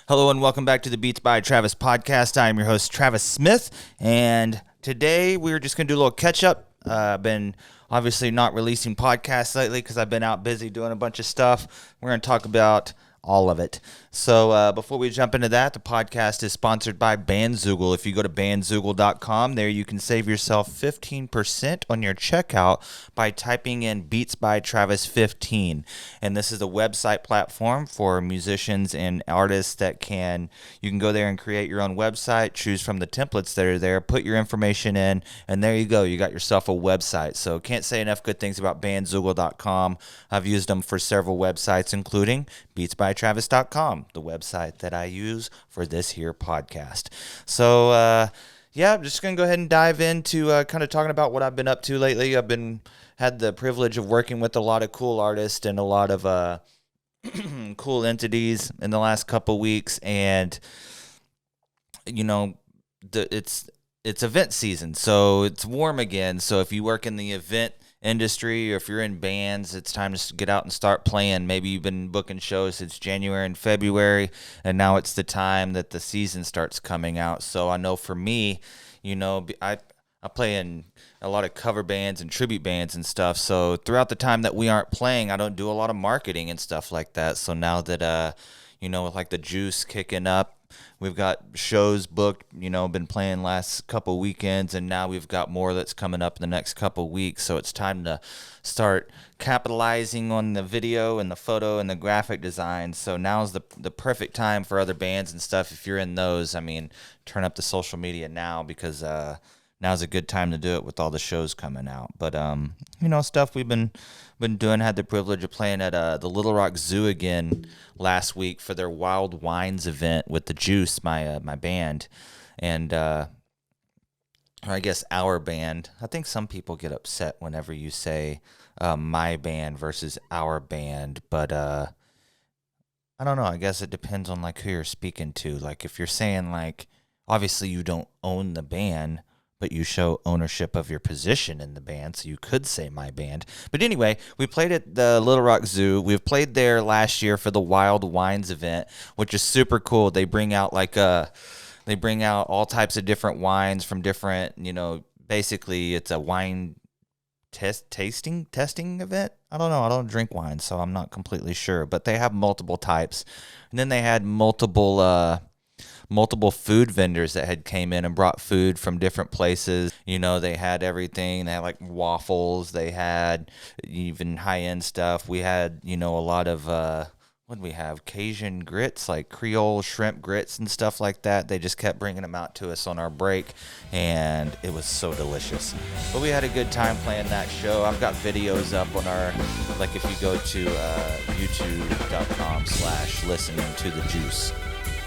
Hello and welcome back to the Beats by Travis podcast. I am your host, Travis Smith, and today we're just going to do a little catch-up. I've been obviously not releasing podcasts lately because I've been out busy doing a bunch of stuff. We're going to talk about all of it. So before we jump into that, the podcast is sponsored by Bandzoogle. If you go to bandzoogle.com, there you can save yourself 15% on your checkout by typing in BeatsByTravis15. And this is a website platform for musicians and artists that you can go there and create your own website, choose from the templates that are there, put your information in, and there you go. You got yourself a website. So can't say enough good things about bandzoogle.com. I've used them for several websites, including BeatsByTravis.com, the website that I use for this here podcast. So, I'm just going to go ahead and dive into kind of talking about what I've been up to lately. I've had the privilege of working with a lot of cool artists and a lot of cool entities in the last couple weeks, and it's event season, so it's warm again. So if you work in the event industry or if you're in bands, it's time to get out and start playing. Maybe you've been booking shows since January and February, and now it's the time that the season starts coming out. So I know for me, I play in a lot of cover bands and tribute bands and stuff. So throughout the time that we aren't playing, I don't do a lot of marketing and stuff like that. So now that with like the juice kicking up, we've got shows booked, been playing last couple weekends, and now we've got more that's coming up in the next couple weeks. So it's time to start capitalizing on the video and the photo and the graphic design. So now's the perfect time for other bands and stuff. If you're in those, turn up the social media now, because now's a good time to do it with all the shows coming out. But stuff we've been doing. Had the privilege of playing at the Little Rock Zoo again last week for their Wild Wines event with the Juice, my band, and or I guess our band. I think some people get upset whenever you say my band versus our band, but I don't know. I guess it depends on like who you're speaking to. Like if you're saying like, obviously you don't own the band, but you show ownership of your position in the band, so you could say my band. But anyway, we played at the Little Rock Zoo. We've played there last year for the Wild Wines event, which is super cool. They bring out all types of different wines from different, basically it's a wine testing event. I don't know. I don't drink wine, so I'm not completely sure. But they have multiple types. And then they had multiple food vendors that had came in and brought food from different places. They had everything. They had like waffles. They had even high-end stuff. We had, a lot of, what did we have? Cajun grits, like Creole shrimp grits and stuff like that. They just kept bringing them out to us on our break, and it was so delicious. But we had a good time playing that show. I've got videos up on if you go to youtube.com/listeningtothejuice.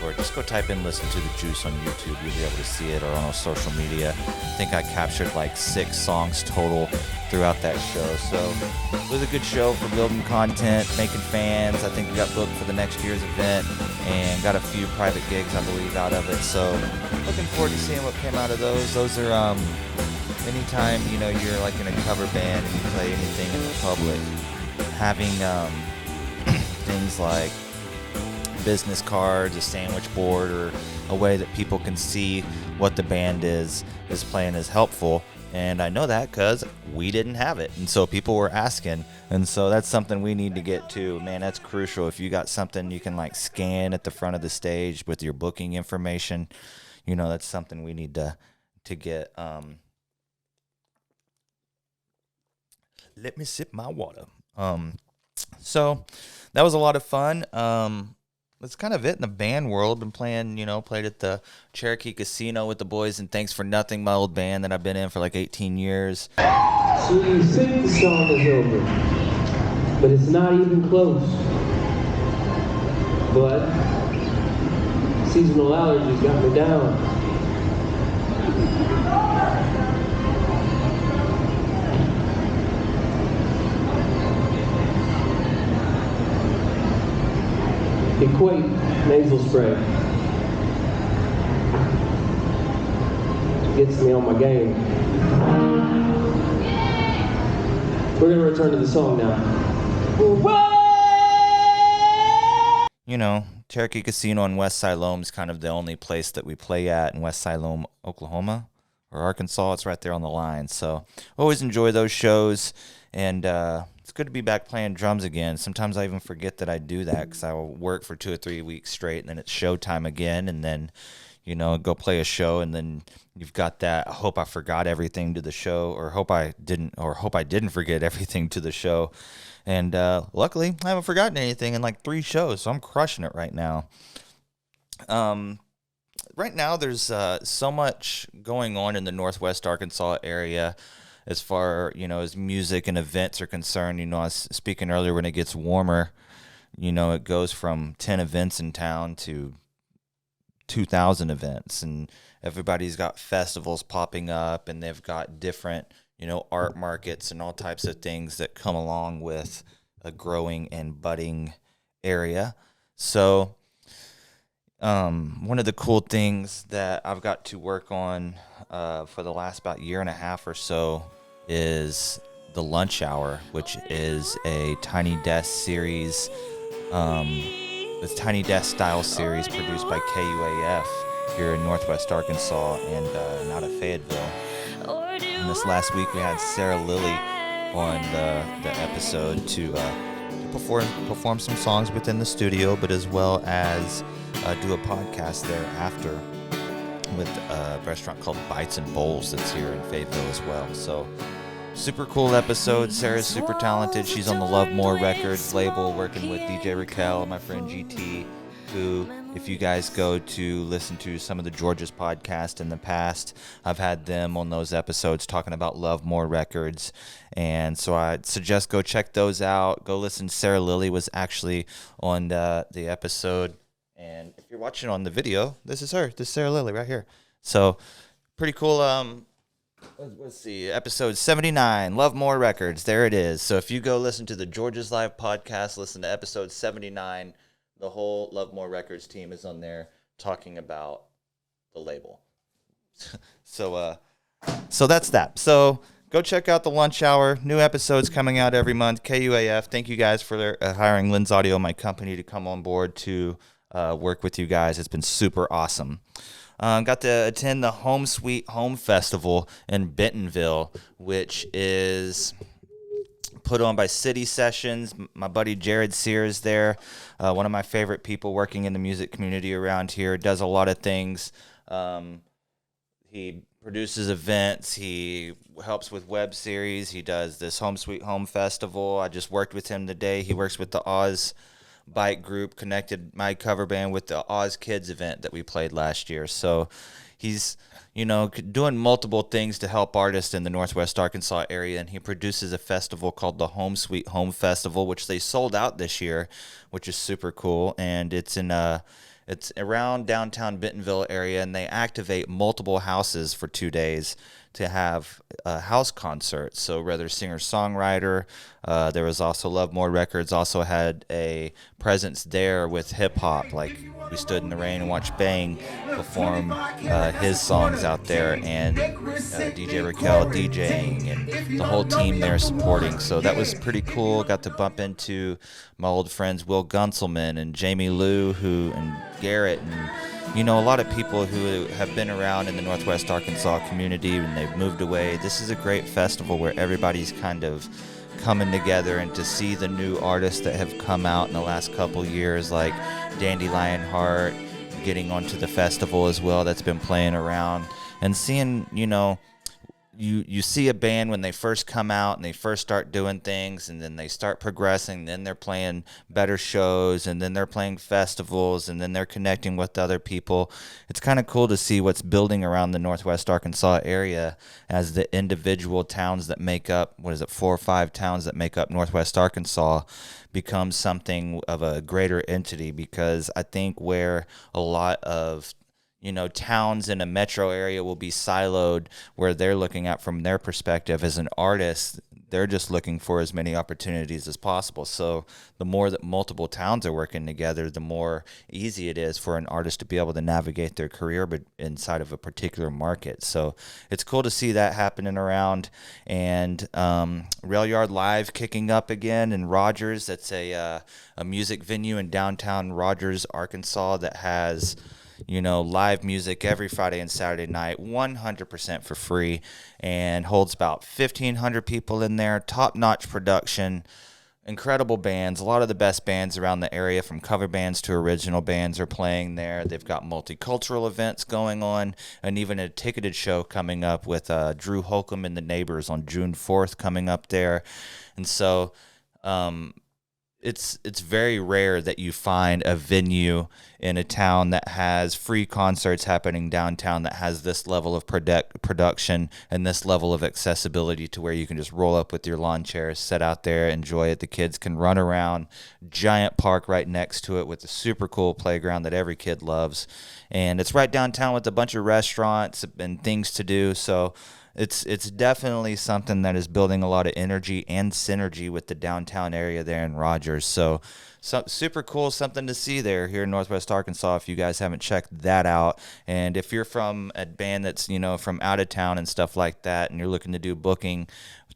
Or just go type in Listen to the Juice on YouTube. You'll be able to see it, or on our social media. I think I captured like 6 songs total throughout that show. So it was a good show for building content, making fans. I think we got booked for the next year's event and got a few private gigs, I believe, out of it. So looking forward to seeing what came out of those. Those are anytime, you're like in a cover band and you play anything in the public, having things like business cards, a sandwich board, or a way that people can see what the band is playing is helpful. And I know that because we didn't have it, and so people were asking, and so that's something we need to get to. Man, that's crucial. If you got something you can like scan at the front of the stage with your booking information, that's something we need to get. Let me sip my water. So that was a lot of fun. That's kind of it in the band world. Been playing, played at the Cherokee Casino with the boys in Thanks for Nothing, my old band that I've been in for like 18 years. So you think the song is over, but it's not even close. But seasonal allergies got me down. Equate nasal spray. Gets me on my game. We're going to return to the song now. You know, Cherokee Casino in West Siloam is kind of the only place that we play at in West Siloam, Oklahoma, or Arkansas. It's right there on the line. So always enjoy those shows, and it's good to be back playing drums again. Sometimes I even forget that I do that because I will work for 2 or 3 weeks straight, and then it's showtime again, and then go play a show, and then you've got that. I hope I forgot everything to the show, or hope I didn't forget everything to the show. And luckily, I haven't forgotten anything in like 3 shows, so I'm crushing it right now. Right now, there's so much going on in the Northwest Arkansas area as far as music and events are concerned. I was speaking earlier, when it gets warmer, it goes from 10 events in town to 2,000 events, and everybody's got festivals popping up, and they've got different art markets and all types of things that come along with a growing and budding area. So one of the cool things that I've got to work on for the last about year and a half or so is the Lunch Hour, which is a Tiny Desk series, this Tiny Desk style series produced by KUAF here in Northwest Arkansas and out of Fayetteville. And this last week we had Sarah Lilly on the episode to perform some songs within the studio, but as well as do a podcast there after with a restaurant called Bites and Bowls that's here in Fayetteville as well. So super cool episode. Sarah's super talented. She's on the Love More Records label, working with DJ Raquel and my friend GT, who, if you guys go to listen to some of the George's podcast in the past, I've had them on those episodes talking about Love More Records. And so I'd suggest go check those out. Go listen. Sarah Lilly was actually on the episode. And if you're watching on the video, this is her. This is Sarah Lilly right here. So pretty cool. Let's see, episode 79, Love More Records. There it is. So if you go listen to the George's Live podcast, listen to episode 79, the whole Love More Records team is on there talking about the label. So that's that. So go check out the Lunch Hour. New episodes coming out every month. KUAF, thank you guys for hiring Lens Audio, my company, to come on board to work with you guys. It's been super awesome. Got to attend the Home Sweet Home Festival in Bentonville, which is put on by City Sessions. My buddy Jared Sears there, one of my favorite people working in the music community around here, does a lot of things. He produces events. He helps with web series. He does this Home Sweet Home Festival. I just worked with him today. He works with the Oz Bike Group, connected my cover band with the Oz Kids event that we played last year. So he's, doing multiple things to help artists in the Northwest Arkansas area, and he produces a festival called the Home Sweet Home Festival, which they sold out this year, which is super cool. And it's around downtown Bentonville area, and they activate multiple houses for 2 days to have a house concert. So whether singer-songwriter, there was also Love More Records also had a presence there with hip-hop. Like, we stood in the rain and watched Bang perform his songs out there, and DJ Raquel DJing, and the whole team there supporting. So that was pretty cool. Got to bump into my old friends Will Gunselman and Jamie Lou and Garrett, and a lot of people who have been around in the Northwest Arkansas community, and they've moved away. This is a great festival where everybody's kind of coming together, and to see the new artists that have come out in the last couple years, like Dandelion Heart, getting onto the festival as well, that's been playing around, and seeing, you see a band when they first come out and they first start doing things, and then they start progressing, then they're playing better shows, and then they're playing festivals, and then they're connecting with other people. It's kind of cool to see what's building around the Northwest Arkansas area as the individual towns that make up, 4 or 5 towns that make up Northwest Arkansas become something of a greater entity, because I think where a lot of towns in a metro area will be siloed, where they're looking at from their perspective as an artist, they're just looking for as many opportunities as possible. So the more that multiple towns are working together, the more easy it is for an artist to be able to navigate their career but inside of a particular market. So it's cool to see that happening around. And Railyard Live kicking up again in Rogers. That's a music venue in downtown Rogers, Arkansas, that has live music every Friday and Saturday night, 100% for free, and holds about 1,500 people in there. Top-notch production, incredible bands. A lot of the best bands around the area, from cover bands to original bands, are playing there. They've got multicultural events going on, and even a ticketed show coming up with Drew Holcomb and the Neighbors on June 4th coming up there. And so it's very rare that you find a venue in a town that has free concerts happening downtown that has this level of production and this level of accessibility to where you can just roll up with your lawn chairs, sit out there, enjoy it. The kids can run around. Giant park right next to it with a super cool playground that every kid loves. And it's right downtown with a bunch of restaurants and things to do. So it's definitely something that is building a lot of energy and synergy with the downtown area there in Rogers. So super cool, something to see there here in Northwest Arkansas if you guys haven't checked that out. And if you're from a band that's, from out of town and stuff like that, and you're looking to do booking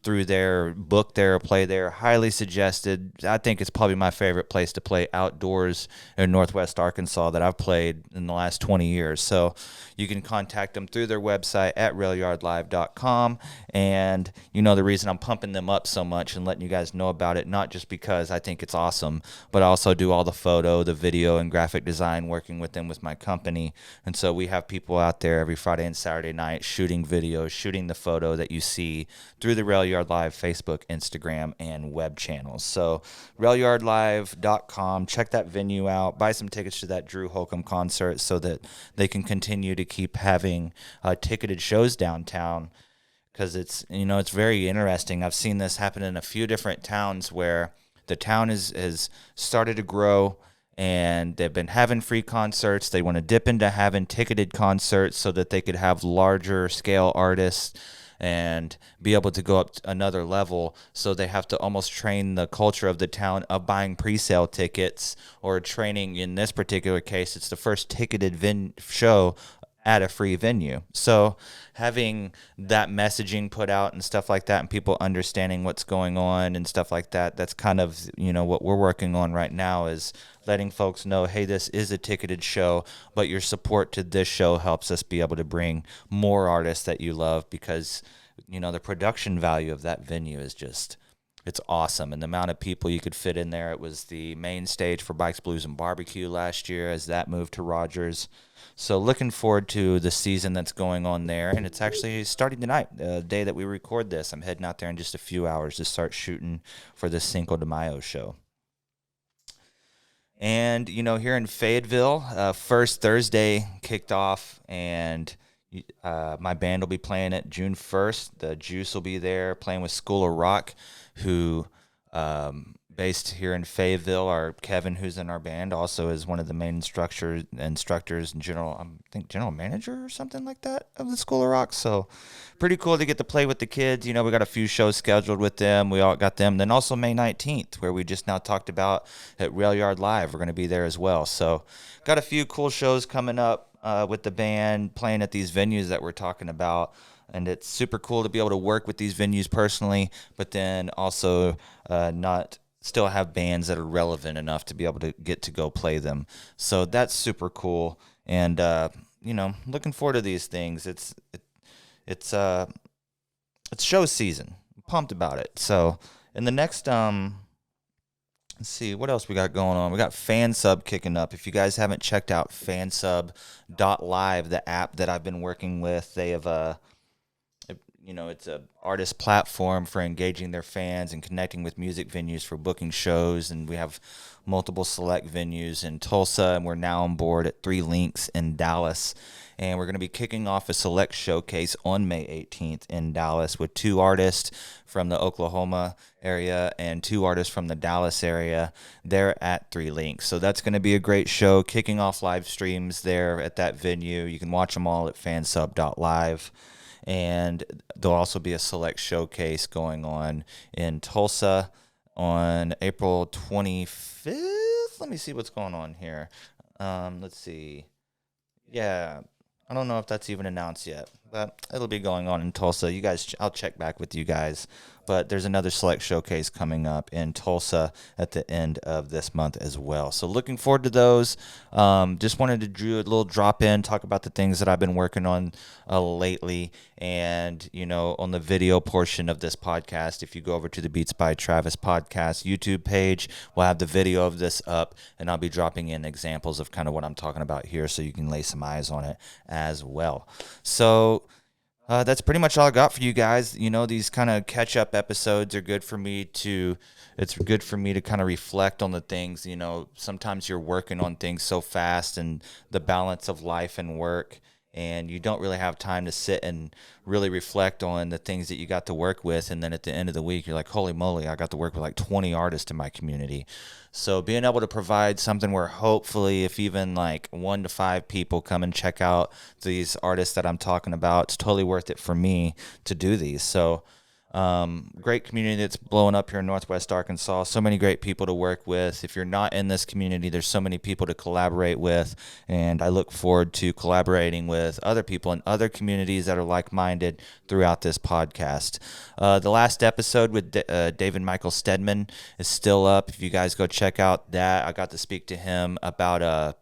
through there, book there, play there, highly suggested. I think it's probably my favorite place to play outdoors in Northwest Arkansas that I've played in the last 20 years. So you can contact them through their website at railyardlive.com. And the reason I'm pumping them up so much and letting you guys know about it, not just because I think it's awesome, but I also do all the photo, the video, and graphic design working with them with my company. And so we have people out there every Friday and Saturday night shooting videos, shooting the photo that you see through the Railyard Live Facebook, Instagram, and web channels. So railyardlive.com, check that venue out, buy some tickets to that Drew Holcomb concert so that they can continue to keep having ticketed shows downtown, because it's very interesting. I've seen this happen in a few different towns where the town has started to grow and they've been having free concerts. They want to dip into having ticketed concerts so that they could have larger scale artists and be able to go up another level. So they have to almost train the culture of the town of buying pre-sale tickets, or training, in this particular case, it's the first ticketed show at a free venue. So having that messaging put out and stuff like that, and people understanding what's going on and stuff like that, that's kind of, what we're working on right now, is letting folks know, hey, this is a ticketed show, but your support to this show helps us be able to bring more artists that you love, because, the production value of that venue is just, it's awesome. And the amount of people you could fit in there. It was the main stage for Bikes, Blues, and Barbecue last year as that moved to Rogers. So looking forward to the season that's going on there. And it's actually starting tonight, the day that we record this. I'm heading out there in just a few hours to start shooting for the Cinco de Mayo show. And, here in Fayetteville, First Thursday kicked off, and my band will be playing it June 1st. The Juice will be there playing with School of Rock, who based here in Fayetteville. Our Kevin, who's in our band, also is one of the main instructors and general manager or something like that of the School of Rock. So pretty cool to get to play with the kids. We got a few shows scheduled with them. We all got them. Then also May 19th, where we just now talked about at Railyard Live. We're going to be there as well. So got a few cool shows coming up with the band, playing at these venues that we're talking about. And it's super cool to be able to work with these venues personally, but then also not still have bands that are relevant enough to be able to get to go play them. So that's super cool. And, looking forward to these things. It's show season. I'm pumped about it. So in the next, let's see, what else we got going on? We got Fansub kicking up. If you guys haven't checked out fansub.live, the app that I've been working with, they have it's a artist platform for engaging their fans and connecting with music venues for booking shows. And we have multiple select venues in Tulsa, and we're now on board at 3 Links in Dallas. And we're going to be kicking off a select showcase on May 18th in Dallas with 2 artists from the Oklahoma area and 2 artists from the Dallas area. They're at 3 Links. So that's going to be a great show, kicking off live streams there at that venue. You can watch them all at fansub.live. And there'll also be a select showcase going on in Tulsa on April 25th. Let me see what's going on here. Let's see. Yeah, I don't know if that's even announced yet, but it'll be going on in Tulsa. You guys, I'll check back with you guys. But there's another select showcase coming up in Tulsa at the end of this month as well. So looking forward to those. Just wanted to do a little drop in, talk about the things that I've been working on lately. And, on the video portion of this podcast, if you go over to the Beats by Travis Podcast YouTube page, we'll have the video of this up, and I'll be dropping in examples of kind of what I'm talking about here so you can lay some eyes on it as well. So that's pretty much all I got for you guys. These kind of catch-up episodes are good for me to kind of reflect on the things. Sometimes you're working on things so fast and the balance of life and work, and you don't really have time to sit and really reflect on the things that you got to work with. And then at the end of the week, you're like, holy moly, I got to work with like 20 artists in my community. So being able to provide something where hopefully if even like 1 to 5 people come and check out these artists that I'm talking about, it's totally worth it for me to do these. So great community that's blowing up here in Northwest Arkansas. So many great people to work with. If you're not in this community, there's so many people to collaborate with, and I look forward to collaborating with other people in other communities that are like-minded throughout this podcast. The last episode with David Michael Stedman is still up. If you guys go check out that, I got to speak to him about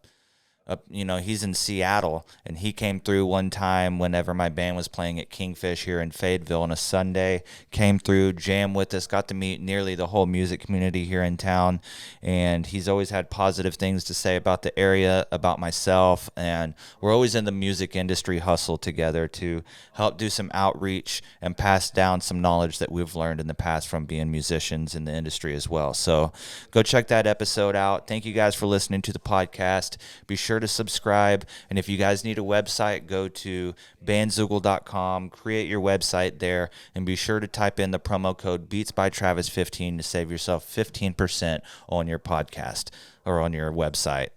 he's in Seattle, and he came through one time whenever my band was playing at Kingfish here in Fayetteville on a Sunday, came through, jammed with us, got to meet nearly the whole music community here in town, and he's always had positive things to say about the area, about myself, and we're always in the music industry hustle together to help do some outreach and pass down some knowledge that we've learned in the past from being musicians in the industry as well. So go check that episode out. Thank you guys for listening to the podcast. Be sure to subscribe, and if you guys need a website, go to bandzoogle.com, create your website there, and be sure to type in the promo code BeatsByTravis15 to save yourself 15% on your podcast or on your website.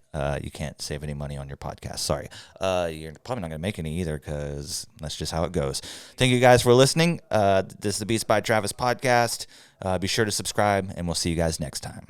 You can't save any money on your podcast, sorry. You're probably not going to make any either, because that's just how it goes. Thank you guys for listening. This is the Beats by Travis podcast. Be sure to subscribe, and we'll see you guys next time.